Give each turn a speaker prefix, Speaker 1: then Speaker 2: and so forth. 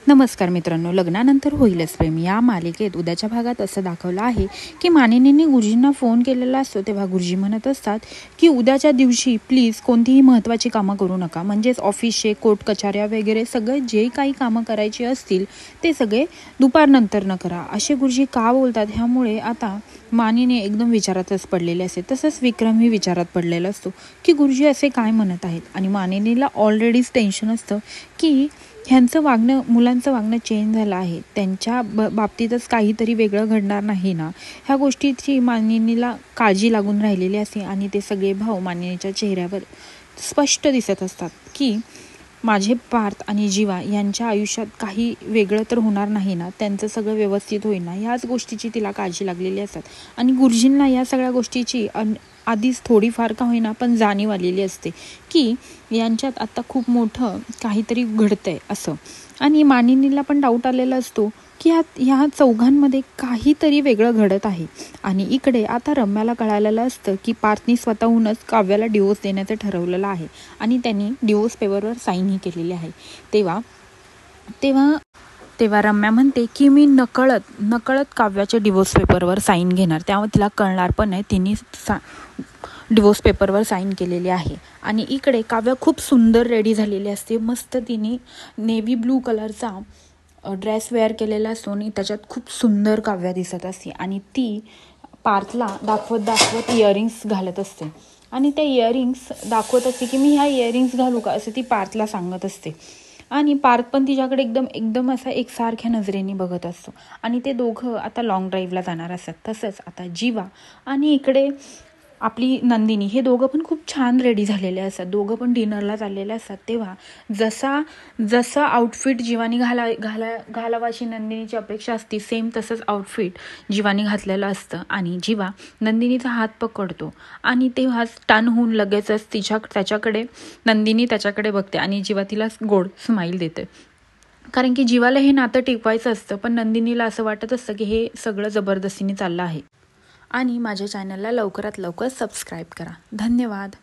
Speaker 1: नमस्कार मित्रांनो, लग्नानंतर होईलच प्रेम या मालिकेत उद्याच्या भागात असं दाखवलं आहे की मानिनींनी गुरुजींना फोन केलेला असतो तेव्हा गुरुजी म्हणत असतात की उद्याच्या दिवशी प्लीज कोणतीही महत्त्वाची कामं करू नका, म्हणजेच ऑफिसचे कोर्ट कचऱ्या वगैरे सगळे जे काही कामं करायची असतील ते सगळे दुपारनंतर न करा, असे गुरुजी का बोलतात. ह्यामुळे आता मानिनी एकदम विचारातच पडलेले असते. तसंच विक्रमही विचारात पडलेला असतो की गुरुजी असे काय म्हणत आहेत. आणि मानिनीला ऑलरेडीच टेन्शन असतं की ह्यांचं वागणं, मुलांचं वागणं चेंज झालं आहे, त्यांच्या बाबतीतच काहीतरी वेगळं घडणार नाही ना, ह्या गोष्टीची मानिनीला काळजी लागून राहिलेली असते. आणि ते सगळे भाव मानिनीच्या चेहऱ्यावर स्पष्ट दिसत असतात की माझे पार्थ आणि जीवा यांच्या आयुष्यात काही वेगळं तर होणार नाही ना, त्यांचं सगळं व्यवस्थित होईल ना, ह्याच गोष्टीची तिला काळजी लागलेली असतात. आणि गुरुजींना या सगळ्या गोष्टीची आधीच थोडीफार का होईना पण जाणीव आलेली असते की यांच्यात आता खूप मोठं काहीतरी घडतंय असं. आणि मानिनीला पण डाऊट आलेला असतो की ह्या चौघांमध्ये काहीतरी वेगळं घडत आहे. आणि इकडे आता रम्याला कळालेलं असतं की पार्थनी स्वतःहूनच काव्याला डिवोर्स देण्याचं ठरवलेलं आहे आणि त्यांनी डिवोर्स पेपरवर साईनही केलेली आहे. तेव्हा रम्या म्हणते की मी नकळत काव्याच्या डिवोर्स पेपरवर साईन घेणार, त्यामुळे तिला कळणार पण नाही तिने डिवोर्स पेपरवर साईन केलेली आहे. आणि इकडे काव्या खूप सुंदर रेडी झालेली असते. मस्त तिने नेव्ही ब्लू कलरचा ड्रेस वेअर केलेला असतो आणि त्याच्यात खूप सुंदर काव्या दिसत असते. आणि ती पार्थला दाखवत इयरिंग्स घालत असते. आणि त्या इयरिंग्स दाखवत असते की मी ह्या इयरिंग्स घालू का, असं ती पार्थला सांगत असते. आणि पार्थ पण तिच्याकडे एकदम असा एकसारख्या नजरेने बघत असतो. आणि ते दोघं आता लॉंग ड्राईव्हला जाणार असतात. तसंच आता जीवा आणि इकडे आपली नंदिनी हे दोघं पण खूप छान रेडी झालेले असतात. दोघं पण डिनरला चाललेले असतात. तेव्हा जसं आउटफिट जीवानी घालावाची नंदिनीची अपेक्षा असते, सेम तसंच आउटफिट जीवानी घातलेलं असतं. आणि जीवा नंदिनीचा हात पकडतो आणि तेव्हा टर्न होऊन लगेचच त्याच्याकडे नंदिनी त्याच्याकडे बघते आणि जीवा तिला गोड स्माईल देते. कारण की जीवाला हे नातं टिकवायचं असतं, पण नंदिनीला असं वाटत असतं की हे सगळं जबरदस्तीने चाललं आहे. आणि माझ्या चॅनलला लवकरात लवकर सबस्क्राईब करा. धन्यवाद.